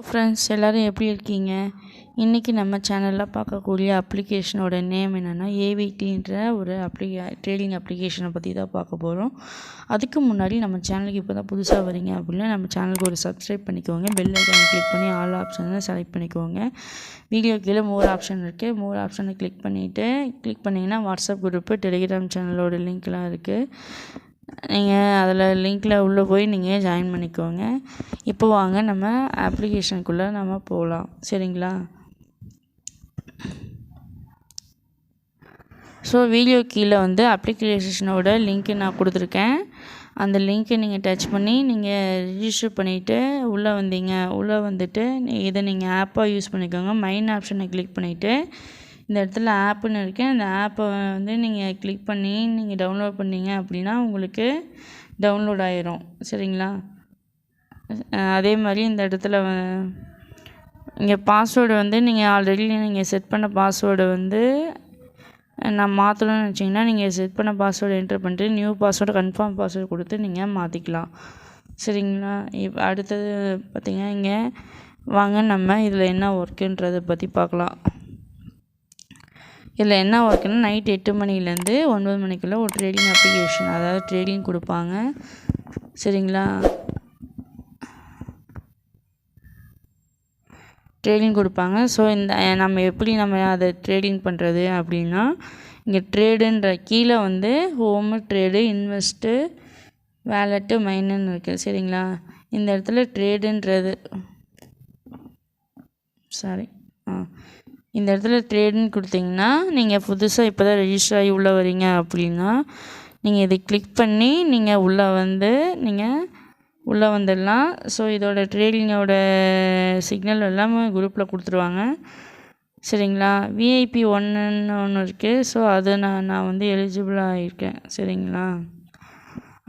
Friends எல்லோரும் எப்படி இருக்கீங்க? இன்றைக்கி நம்ம சேனலில் பார்க்கக்கூடிய அப்ளிகேஷனோட நேம் என்னென்னா ஏவிடின்ற ஒரு ட்ரேடிங் அப்ளிகேஷனை பற்றி தான் பார்க்க போகிறோம். அதுக்கு முன்னாடி நம்ம சேனலுக்கு இப்போ தான் புதுசாக வரீங்க அப்படின்னா நம்ம சேனலுக்கு ஒரு சப்ஸ்கிரைப் பண்ணிக்கோங்க. பெல் ஐக்கானை கிளிக் பண்ணி ஆல் ஆப்ஷனை செலக்ட் பண்ணிக்கோங்க. வீடியோ கீழே மோர் ஆப்ஷன் இருக்குது. மோர் ஆப்ஷனை கிளிக் பண்ணிங்கன்னா வாட்ஸ்அப் குரூப்பு, டெலிகிராம் சேனலோட லிங்க்லாம் இருக்குது. நீங்கள் அதில் லிங்க்கில் உள்ளே போய் நீங்கள் ஜாயின் பண்ணிக்கோங்க. இப்போ வாங்க நம்ம அப்ளிகேஷனுக்குள்ளே நம்ம போகலாம். சரிங்களா? ஸோ வீடியோ கீழே அப்ளிகேஷனோட லிங்க்கு நான் கொடுத்துருக்கேன். அந்த லிங்க்கை நீங்கள் டச் பண்ணி நீங்கள் ரிஜிஸ்டர் பண்ணிவிட்டு உள்ளே வந்துட்டு இதை நீங்கள் ஆப்பாக யூஸ் பண்ணிக்கோங்க. மைன் ஆப்ஷனை கிளிக் பண்ணிவிட்டு இந்த இடத்துல ஆப்புன்னு இருக்குது. அந்த ஆப்பை நீங்கள் கிளிக் பண்ணி நீங்கள் டவுன்லோட் பண்ணிங்க அப்படின்னா உங்களுக்கு டவுன்லோட் ஆயிரும். சரிங்களா? அதே மாதிரி இந்த இடத்துல இங்கே பாஸ்வேர்டு நீங்கள் ஆல்ரெடி நீங்கள் செட் பண்ண பாஸ்வேர்டை நான் மாற்றணும்னு வச்சிங்கன்னா நீங்கள் செட் பண்ண பாஸ்வேர்டு என்டர் பண்ணிட்டு நியூ பாஸ்வேர்டு கன்ஃபார்ம் பாஸ்வேர்டு கொடுத்து நீங்கள் மாற்றிக்கலாம். சரிங்களா? இப்போ அடுத்தது பார்த்திங்கன்னா இங்கே வாங்க நம்ம இதில் என்ன ஒர்க்குன்றதை பற்றி பார்க்கலாம். இதில் என்ன ஒர்க்குன்னா நைட் 8 மணிலேருந்து 9 மணிக்குள்ளே ஒரு ட்ரேடிங் அப்ளிகேஷன், அதாவது ட்ரேடிங் கொடுப்பாங்க. சரிங்களா? ட்ரேடிங் கொடுப்பாங்க. ஸோ நம்ம எப்படி அதை ட்ரேடிங் பண்ணுறது அப்படின்னா இங்கே ட்ரேடுன்ற கீழே ஹோமு, ட்ரேடு, இன்வெஸ்ட்டு, வேலெட்டு, மைனுன்னு இருக்குது. சரிங்களா? இந்த இடத்துல ட்ரேடுன்றது இந்த இடத்துல ட்ரேடுன்னு கொடுத்தீங்கன்னா நீங்கள் புதுசாக இப்போ தான் ரெஜிஸ்டர் ஆகி உள்ளே வரீங்க அப்படின்னா நீங்கள் இதை கிளிக் பண்ணி நீங்கள் உள்ளே வந்துடலாம். ஸோ இதோட ட்ரேடிங்கோட சிக்னல் எல்லாமே குரூப்பில் கொடுத்துருவாங்க. சரிங்களா? விஐபி 1ன்னு ஒன்று இருக்குது. ஸோ அது நான் எலிஜிபிளாக இருக்கேன். சரிங்களா?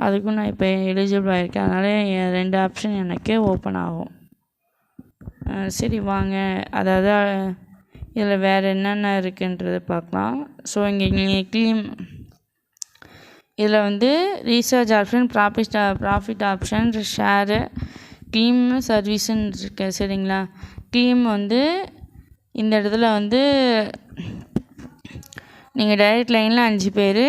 அதுக்கும் நான் இப்போ எலிஜிபிள் ஆகிருக்கேன். அதனால் 2 ஆப்ஷன் எனக்கு ஓப்பன் ஆகும். சரி வாங்க, அதாவது இதில் வேறு என்னென்ன இருக்குன்றதை பார்க்கலாம். ஸோ இங்கே நீங்கள் இதில் recharge option, profit option, share, team சர்வீஸுன்னு இருக்கு. சரிங்களா? டீம் இந்த இடத்துல நீங்கள் டைரக்ட் லைனில் 5 பேர்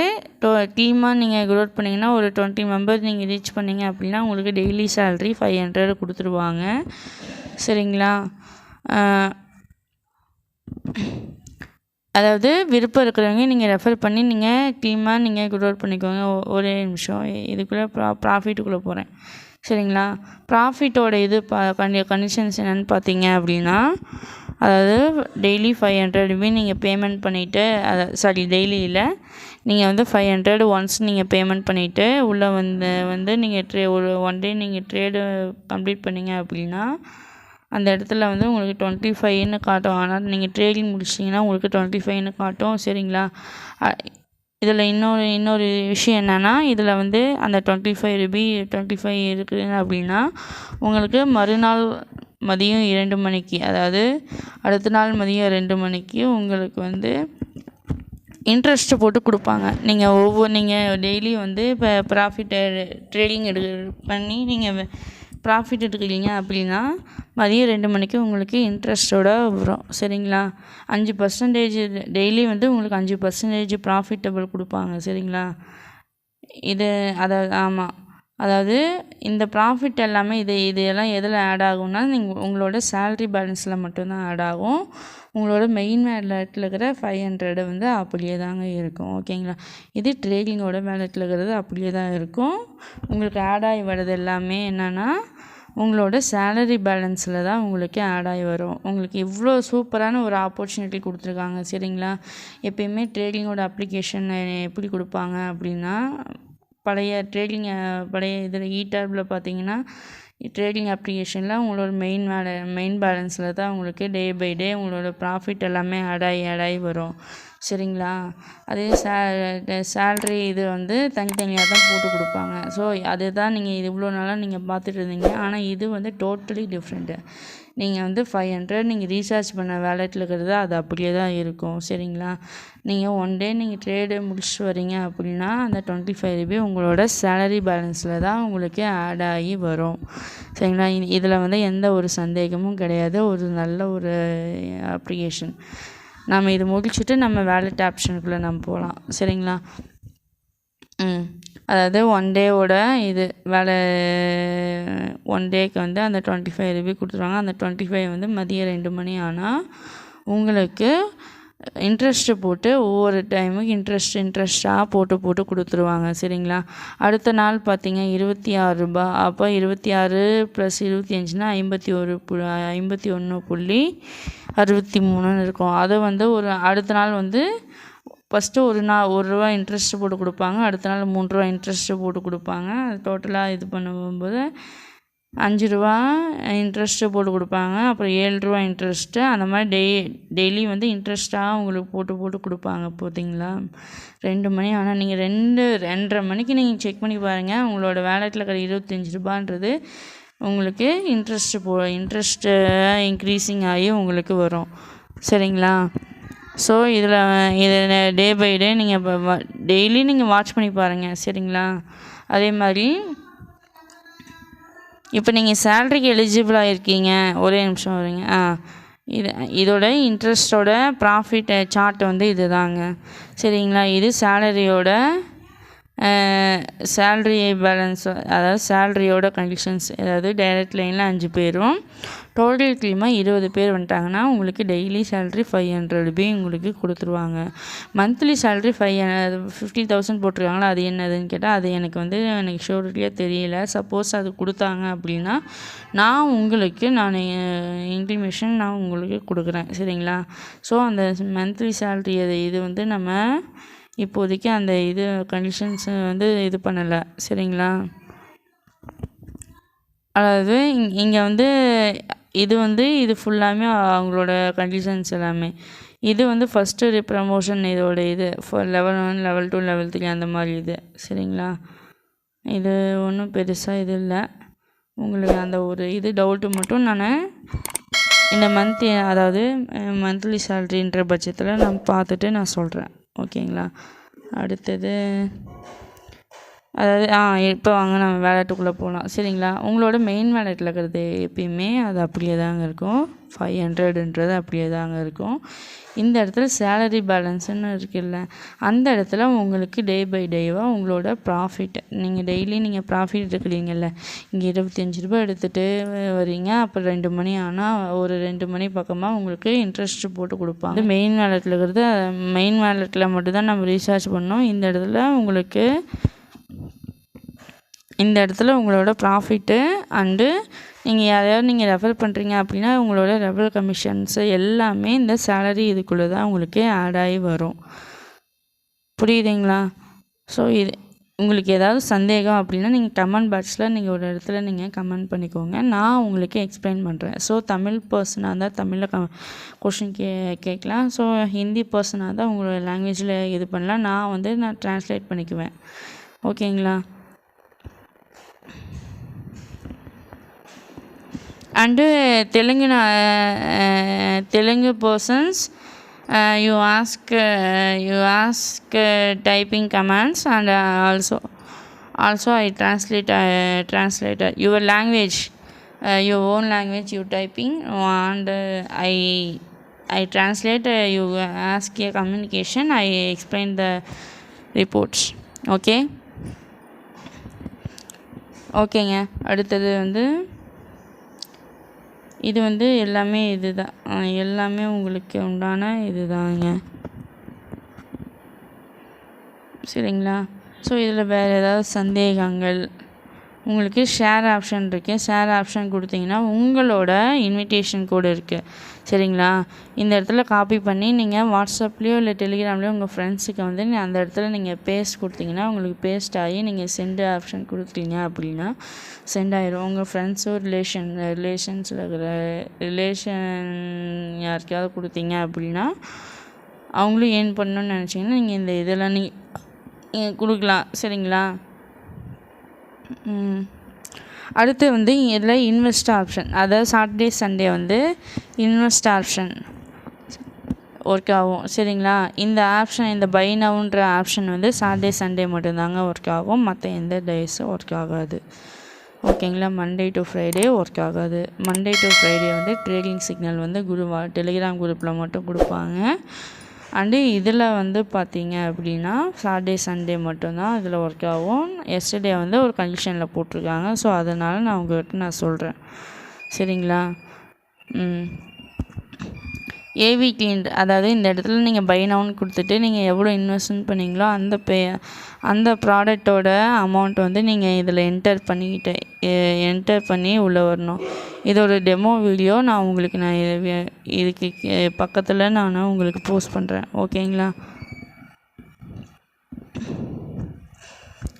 டீமாக நீங்கள் க்ரோத் பண்ணிங்கன்னா ஒரு 20 மெம்பர் நீங்கள் ரீச் பண்ணிங்க அப்படின்னா உங்களுக்கு டெய்லி சேல்ரி 500 கொடுத்துருவாங்க. சரிங்களா? அதாவது விருப்பம் இருக்கிறவங்க நீங்கள் ரெஃபர் பண்ணி நீங்கள் டீமாக நீங்கள் க்ரோத் பண்ணிக்கோங்க. ஒரே நிமிஷம், இதுக்குள்ளே ப்ராஃபிட்டுக்குள்ளே போகிறேன். சரிங்களா? ப்ராஃபிட்டோட கண்டிஷன்ஸ் என்னென்னு பார்த்தீங்க அப்படின்னா அதாவது டெய்லி 500 நீங்கள் பேமெண்ட் பண்ணிவிட்டு டெய்லி இல்லை, நீங்கள் 500 ஒன்ஸ் நீங்கள் பேமெண்ட் பண்ணிவிட்டு உள்ளே நீங்கள் ஒரு 1 டே நீங்கள் ட்ரேடு கம்ப்ளீட் பண்ணிங்க அப்படின்னா அந்த இடத்துல உங்களுக்கு 25ன்னு காட்டும். ஆனால் நீங்கள் ட்ரேடிங் முடிச்சிட்டிங்கன்னா உங்களுக்கு 25ன்னு காட்டும். சரிங்களா? இதில் இன்னொரு விஷயம் என்னென்னா இதில் அந்த 25 இருக்குது அப்படின்னா உங்களுக்கு மறுநாள் மதியம் 2 மணிக்கு, அதாவது அடுத்த நாள் மதியம் 2 மணிக்கு உங்களுக்கு இன்ட்ரெஸ்ட்டு போட்டு கொடுப்பாங்க. நீங்கள் டெய்லி இப்போ ப்ராஃபிட் ட்ரேடிங் பண்ணி நீங்கள் ப்ராஃபிட் எடுக்கிறீங்க அப்படின்னா மதியம் 2 மணிக்கு உங்களுக்கு இன்ட்ரெஸ்ட்டோட வரும். சரிங்களா? 5% டெய்லி உங்களுக்கு 5% ப்ராஃபிட்டபிள் கொடுப்பாங்க. சரிங்களா? ஆமாம், அதாவது இந்த ப்ராஃபிட் எல்லாமே இதெல்லாம் எதில் ஆட் ஆகும்னா உங்களோட சேல்ரி பேலன்ஸில் மட்டும்தான் ஆட் ஆகும். உங்களோட மெயின் வேலெட்டில் இருக்கிற 500 அப்படியே தாங்க இருக்கும். ஓகேங்களா? இது ட்ரேடிங்கோட வேலெட்டில் இருக்கிறது அப்படியே தான் இருக்கும். உங்களுக்கு ஆட் ஆகி வர்றது எல்லாமே என்னென்னா உங்களோட சேலரி பேலன்ஸில் தான் உங்களுக்கு ஆட் ஆகி வரும். உங்களுக்கு இவ்வளோ சூப்பரான ஒரு ஆப்பர்ச்சுனிட்டி கொடுத்துருக்காங்க. சரிங்களா? எப்பயுமே ட்ரேடிங்கோட அப்ளிகேஷன் எப்படி கொடுப்பாங்க அப்படின்னா பழைய இதில் டேபில் பார்த்தீங்கன்னா ட்ரேடிங் அப்ளிகேஷனில் உங்களோட மெயின் பேலன்ஸில் தான் உங்களுக்கு டே பை டே உங்களோட ப்ராஃபிட் எல்லாமே ஆட் ஆகி வரும். சரிங்களா? அதே சேல்ரி இது வந்து தனித்தனியாக தான் போட்டு கொடுப்பாங்க. ஸோ அதுதான் நீங்கள் இது இவ்வளோ நாளாக நீங்கள் பார்த்துட்டு இருந்தீங்க. ஆனால் இது வந்து டோட்டலி டிஃப்ரெண்ட்டு. நீங்கள் வந்து 500 நீங்கள் ரீசார்ஜ் பண்ண வேலெட்டில் இருக்கிறது அது அப்படியே தான் இருக்கும். சரிங்களா? நீங்கள் ஒன் டே நீங்கள் ட்ரேடு முடிச்சுட்டு வரீங்க அப்படின்னா அந்த 25 ரூபி உங்களோட சேலரி பேலன்ஸில் தான் உங்களுக்கு ஆட் ஆகி வரும். சரிங்களா? இதில் வந்து எந்த ஒரு சந்தேகமும் கிடையாது. ஒரு நல்ல ஒரு அப்ளிகேஷன். நம்ம இது முடிச்சுட்டு நம்ம வேலெட் ஆப்ஷனுக்குள்ளே நம்ம போகலாம். சரிங்களா? அதாவது ஒன் டேவோட இது வேலை ஒன் டேக்கு வந்து அந்த 25 ரூபி கொடுத்துருவாங்க. அந்த 25 வந்து மதியம் 2 மணி ஆனால் உங்களுக்கு இன்ட்ரெஸ்ட்டு போட்டு ஒவ்வொரு டைமுக்கு இன்ட்ரெஸ்ட்டாக போட்டு கொடுத்துருவாங்க. சரிங்களா? அடுத்த நாள் பார்த்தீங்க 26 ரூபா. அப்போ 26 + 25னா 51.63 இருக்கும். அது வந்து ஒரு அடுத்த நாள் வந்து ஃபஸ்ட்டு ஒரு நாள் ₹1 இன்ட்ரெஸ்ட்டு போட்டு கொடுப்பாங்க. அடுத்த நாள் ₹3 இன்ட்ரெஸ்ட்டு போட்டு கொடுப்பாங்க. அது டோட்டலாக இது பண்ணும்போது ₹5 இன்ட்ரெஸ்ட்டு போட்டு கொடுப்பாங்க. அப்புறம் ₹7 இன்ட்ரெஸ்ட்டு. அந்த மாதிரி டெய்லி வந்து இன்ட்ரெஸ்ட்டாக உங்களுக்கு போட்டு கொடுப்பாங்க. பார்த்தீங்களா? 2 மணி ஆனால் நீங்கள் 2:30 மணிக்கு நீங்கள் செக் பண்ணி பாருங்கள். உங்களோட வேலெட்டில் இருக்கிற ₹25 உங்களுக்கு இன்ட்ரெஸ்ட்டு இன்க்ரீஸிங் ஆகி உங்களுக்கு வரும். சரிங்களா? ஸோ இதில் டே பை டே நீங்கள் இப்போ டெய்லி நீங்கள் வாட்ச் பண்ணி பாருங்கள். சரிங்களா? அதே மாதிரி இப்போ நீங்கள் சேலரிக்கு எலிஜிபிளாக இருக்கீங்க. ஒரே நிமிஷம் வருங்க. இதோட இன்ட்ரெஸ்ட்டோட ப்ராஃபிட் சார்ட் வந்து இது தாங்க. சரிங்களா? இது சேலரி பேலன்ஸ், அதாவது சேலரியோட கண்டிஷன்ஸ். அதாவது டைரக்ட் லைனில் 5 பேரும் டோட்டல் டீமாக 20 பேர் வந்துட்டாங்கன்னா உங்களுக்கு டெய்லி சேலரி 500 ரூபி உங்களுக்கு கொடுத்துருவாங்க. மந்த்லி சேலரி 50,000 போட்டிருக்காங்களா, அது என்னதுன்னு கேட்டால் அது எனக்கு ஷூரிட்டியாக தெரியல. சப்போஸ் அது கொடுத்தாங்க அப்படின்னா நான் இன்டிமேஷன் நான் உங்களுக்கு கொடுக்குறேன். சரிங்களா? ஸோ அந்த மந்த்லி சேலரி இது வந்து நம்ம இப்போதைக்கு அந்த இது கண்டிஷன்ஸ் வந்து இது பண்ணலை. சரிங்களா? அதாவது இங்கே வந்து இது ஃபுல்லாமே அவங்களோட கண்டிஷன்ஸ் எல்லாமே. இது வந்து ஃபஸ்ட்டு ப்ரமோஷன் இதோட இது லெவல் 1 லெவல் 2 லெவல் 3 அந்த மாதிரி இது. சரிங்களா? இது ஒன்றும் பெருசாக இது இல்லை. உங்களுக்கு அந்த ஒரு இது டவுட்டு மட்டும் நான் இந்த அதாவது மந்த்லி சேலரின்ற பட்சத்தில் நான் பார்த்துட்டு நான் சொல்கிறேன். ஓகேங்களா? அடுத்தது அதாவது இப்போ வாங்க நம்ம வேலெட்டுக்குள்ளே போகலாம். சரிங்களா? உங்களோட மெயின் வேலெட்டில் இருக்கிறது எப்பயுமே அது அப்படியே தாங்க இருக்கும். 500ன்றது அப்படியே தாங்க இருக்கும். இந்த இடத்துல சேலரி பேலன்ஸுன்னு இருக்குல்ல, அந்த இடத்துல உங்களுக்கு டே பை டேவாக உங்களோட ப்ராஃபிட் நீங்கள் டெய்லி நீங்கள் ப்ராஃபிட் எடுக்கிறீங்கல்ல, இங்கே ₹25 எடுத்துகிட்டு வரீங்க. அப்புறம் 2 மணி ஆனால் ஒரு 2 மணி பக்கமாக உங்களுக்கு இன்ட்ரெஸ்ட்டு போட்டு கொடுப்பாங்க. மெயின் வேலெட்டில் இருக்கிறது மெயின் வேலெட்டில் மட்டும்தான் நம்ம ரீசார்ஜ் பண்ணோம். இந்த இடத்துல உங்களோட ப்ராஃபிட்டு அண்டு நீங்கள் யாரையாவது நீங்கள் ரெஃபர் பண்ணுறீங்க அப்படின்னா உங்களோட ரெஃபரல் கமிஷன்ஸு எல்லாமே இந்த சேலரி இதுக்குள்ளே தான் உங்களுக்கு ஆட் ஆகி வரும். புரியுதுங்களா? ஸோ உங்களுக்கு ஏதாவது சந்தேகம் அப்படின்னா நீங்கள் கமெண்ட் பாக்ஸில் நீங்கள் ஒரு இடத்துல நீங்கள் கமெண்ட் பண்ணிக்கோங்க. நான் உங்களுக்கு எக்ஸ்பிளைன் பண்ணுறேன். ஸோ தமிழ் பர்சனாக இருந்தால் தமிழில் கொஷின் கேட்கலாம். ஸோ ஹிந்தி பர்சனாக இருந்தால் உங்களோட லாங்குவேஜில் இது பண்ணலாம். நான் ட்ரான்ஸ்லேட் பண்ணிக்குவேன். ஓகேங்களா? And Telugu persons you ask typing commands and also I translate your language, your own language you typing, and I translate. You ask a communication, I explain the reports. ஓகேங்க. அடுத்தது இது எல்லாமே இதுதான். எல்லாமே உங்களுக்கு உண்டான இதுதாங்க. சரிங்களா? ஸோ இதில் வேறு ஏதாவது சந்தேகங்கள் உங்களுக்கு ஷேர் ஆப்ஷன் இருக்குது. ஷேர் ஆப்ஷன் கொடுத்தீங்கன்னா உங்களோட இன்விடேஷன் கோடு இருக்குது. சரிங்களா? இந்த இடத்துல காப்பி பண்ணி நீங்கள் வாட்ஸ்அப்லேயோ இல்லை டெலிகிராம்லேயோ உங்கள் ஃப்ரெண்ட்ஸுக்கு அந்த இடத்துல நீங்கள் பேஸ்ட் கொடுத்தீங்கன்னா உங்களுக்கு பேஸ்ட் ஆகி நீங்கள் சென்ட் ஆப்ஷன் கொடுத்தீங்க அப்படின்னா சென்ட் ஆயிரும். உங்கள் ஃப்ரெண்ட்ஸோ ரிலேஷன்ஸில் இருக்கிற யாருக்காவது கொடுத்தீங்க அப்படின்னா அவங்களும் ஏர்ன் பண்ணணும்னு நினச்சிங்கன்னா நீங்கள் இந்த இதெல்லாம் நீங்கள் கொடுக்கலாம். சரிங்களா? அடுத்து வந்து இதில் இன்வெஸ்ட் ஆப்ஷன், அதாவது சாட்டர்டே சண்டே வந்து இன்வெஸ்ட் ஆப்ஷன் ஒர்க் ஆகும். சரிங்களா? இந்த ஆப்ஷன், இந்த பை நவுன்ற ஆப்ஷன் வந்து சாட்டர்டே சண்டே மட்டும்தாங்க ஒர்க் ஆகும். மற்ற எந்த டேஸும் ஒர்க் ஆகாது. ஓகேங்களா? மண்டே டு ஃப்ரைடே ஒர்க் ஆகாது. மண்டே டு ஃப்ரைடே வந்து ட்ரேடிங் சிக்னல் வந்து டெலிகிராம் குரூப்பில் மட்டும் கொடுப்பாங்க. அண்டு இதில் வந்து பார்த்தீங்க அப்படின்னா சாட்டர்டே சண்டே மட்டும்தான் இதில் ஒர்க் ஆகும். எஸ்டர்டே வந்து ஒரு கண்டிஷனில் போட்டிருக்காங்க. ஸோ அதனால் நான் உங்கள்கிட்ட சொல்கிறேன். சரிங்களா? ஏவி கிளீன், அதாவது இந்த இடத்துல நீங்கள் பை நவுன்னு கொடுத்துட்டு நீங்கள் எவ்வளோ இன்வெஸ்ட்மெண்ட் பண்ணீங்களோ அந்த ப்ராடக்டோட அமௌண்ட் வந்து நீங்கள் இதில் என்டர் பண்ணி உள்ளே வரணும். இதோட டெமோ வீடியோ நான் உங்களுக்கு இதுக்கு பக்கத்தில் நான் உங்களுக்கு போஸ்ட் பண்ணுறேன். ஓகேங்களா?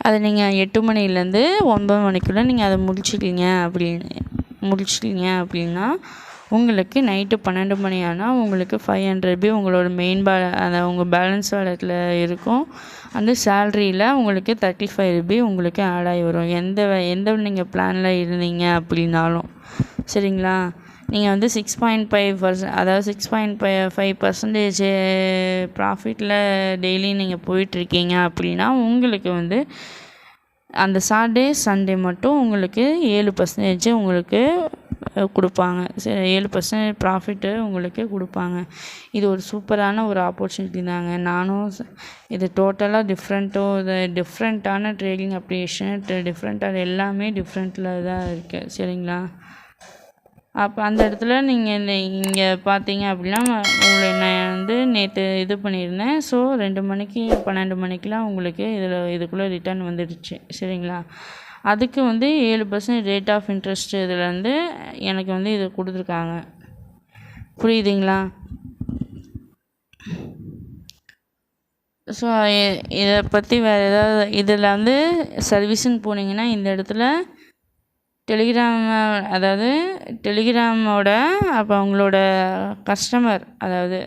அதை நீங்கள் 8 மணிலேருந்து 9 மணிக்குள்ளே நீங்கள் அதை முடிச்சிட்டீங்க அப்படின்னா உங்களுக்கு நைட்டு 12 மணி ஆனால் உங்களுக்கு 500 ரூபி உங்களோட மெயின் அந்த உங்கள் பேலன்ஸ் வாலெட்டில் இருக்கும். அந்த சேலரியில் உங்களுக்கு 35 ரூபி உங்களுக்கு ஆட் ஆகி வரும். எந்த நீங்கள் பிளானில் இருந்தீங்க அப்படின்னாலும். சரிங்களா? நீங்கள் வந்து 6.5%, அதாவது 6.5% ப்ராஃபிட்டில் டெய்லி நீங்கள் போயிட்டுருக்கீங்க அப்படின்னா உங்களுக்கு வந்து அந்த சாட்டர்டே சண்டே மட்டும் உங்களுக்கு 7% உங்களுக்கு கொடுப்பாங்க. 7% ப்ராஃபிட்டு உங்களுக்கு கொடுப்பாங்க. இது ஒரு சூப்பரான ஒரு ஆப்பர்ச்சுனிட்டி தாங்க. நானும் இது டோட்டலாக டிஃப்ரெண்ட்டான ட்ரேடிங் அப்ளிகேஷன், டிஃப்ரெண்ட்டாக எல்லாமே டிஃப்ரெண்ட்டில் தான் இருக்குது. சரிங்களா? அப்போ அந்த இடத்துல நீங்கள் இங்கே பார்த்தீங்க அப்படின்னா உங்களை நான் வந்து நேற்று இது பண்ணியிருந்தேன். ஸோ 2 மணிக்கு 12 மணிக்கெலாம் உங்களுக்கு இதுக்குள்ளே ரிட்டர்ன் வந்துடுச்சு. சரிங்களா? அதுக்கு வந்து 7% ரேட் ஆஃப் இன்ட்ரெஸ்ட் இதில் வந்து எனக்கு வந்து இது கொடுத்துருக்காங்க. புரியுதுங்களா? ஸோ இதை பற்றி வேறு ஏதாவது இதில் வந்து சர்வீஸுன்னு போனீங்கன்னா இந்த இடத்துல டெலிகிராமோட அப்போ அவங்களோட கஸ்டமர், அதாவது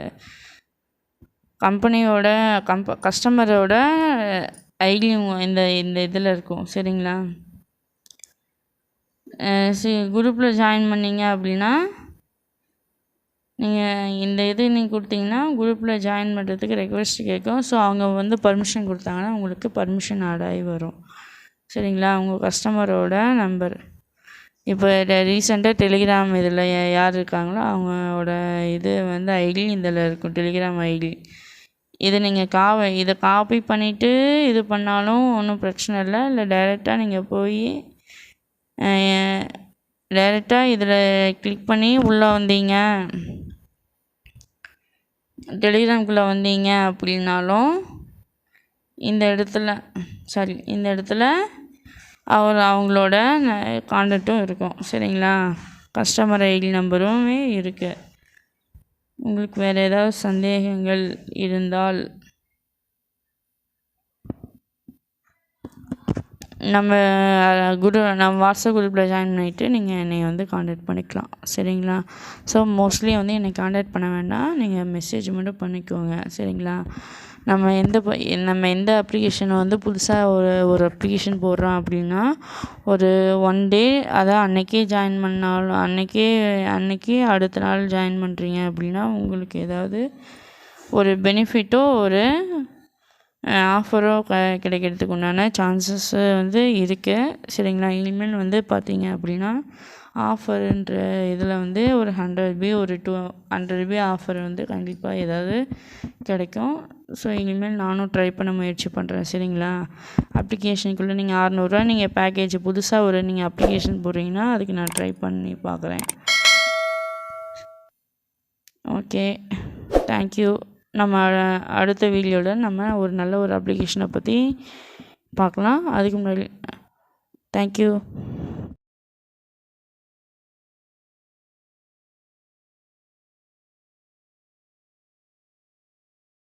கம்பெனியோட கஸ்டமரோட ஐடி இந்த இதில் இருக்கும். சரிங்களா? குரூப்பில் ஜாயின் பண்ணிங்க அப்படின்னா நீங்கள் கொடுத்தீங்கன்னா குரூப்பில் ஜாயின் பண்ணுறதுக்கு ரெக்வெஸ்ட் கேட்கும். ஸோ அவங்க வந்து பர்மிஷன் கொடுத்தாங்கன்னா உங்களுக்கு பர்மிஷன் ஆட் ஆகி வரும். சரிங்களா? உங்கள் கஸ்டமரோட நம்பர், இப்போ ரீசெண்டாக டெலிகிராம் இதில் யார் இருக்காங்களோ அவங்களோட இது வந்து ஐடி இதில் இருக்கும், டெலிகிராம் ஐடி. இதை நீங்கள் இதை காப்பி பண்ணிவிட்டு இது பண்ணாலும் ஒன்றும் பிரச்சனை இல்லை டைரெக்டாக நீங்கள் போய் டைரெக்டாக இதில் கிளிக் பண்ணி உள்ளே வந்தீங்க, டெலிகிராம்குள்ளே வந்தீங்க அப்படின்னாலும் இந்த இடத்துல அவங்களோட கான்டாக்டும் இருக்கும். சரிங்களா? கஸ்டமர் ஐடி நம்பருமே இருக்குது. உங்களுக்கு வேறு ஏதாவது சந்தேகங்கள் இருந்தால் நம்ம வாட்ஸ்அப் குரூப்பில் ஜாயின் பண்ணிவிட்டு நீங்கள் என்னை வந்து காண்டாக்ட் பண்ணிக்கலாம். சரிங்களா? ஸோ மோஸ்ட்லி வந்து என்னை காண்டாக்ட் பண்ண வேண்டாம், நீங்கள் மெசேஜ் மட்டும் பண்ணிக்கோங்க. சரிங்களா? நம்ம எந்த அப்ளிகேஷனை வந்து புதுசாக ஒரு அப்ளிகேஷன் போடுறோம் அப்படின்னா ஒரு 1 டே, அதான் அன்றைக்கே ஜாயின் பண்ணாலும் அன்றைக்கே அடுத்த நாள் ஜாயின் பண்ணுறீங்க அப்படின்னா உங்களுக்கு ஏதாவது ஒரு பெனிஃபிட்டோ ஒரு ஆஃபரோ கிடைக்கிறதுக்கு உண்டான சான்சஸ் வந்து இருக்குது. சரிங்களா? இனிமேல் வந்து பார்த்தீங்க அப்படின்னா ஆஃபருன்ற இதில் வந்து ஒரு 100 ரூபி ஒரு 200 ரூபி ஆஃபர் வந்து கண்டிப்பாக ஏதாவது கிடைக்கும். ஸோ இனிமேல் நானும் ட்ரை பண்ண முயற்சி பண்ணுறேன். சரிங்களா? அப்ளிகேஷனுக்குள்ளே நீங்கள் 600 நீங்கள் பேக்கேஜ் புதுசாக நீங்கள் அப்ளிகேஷன் போடுறீங்கன்னா அதுக்கு நான் ட்ரை பண்ணி பார்க்குறேன். Okay, thank you. நம்ம அடுத்த வீடியோவில் நம்ம ஒரு நல்ல ஒரு அப்ளிகேஷனை பற்றி பார்க்கலாம். அதுக்கு முன்னாடி தேங்க்யூ.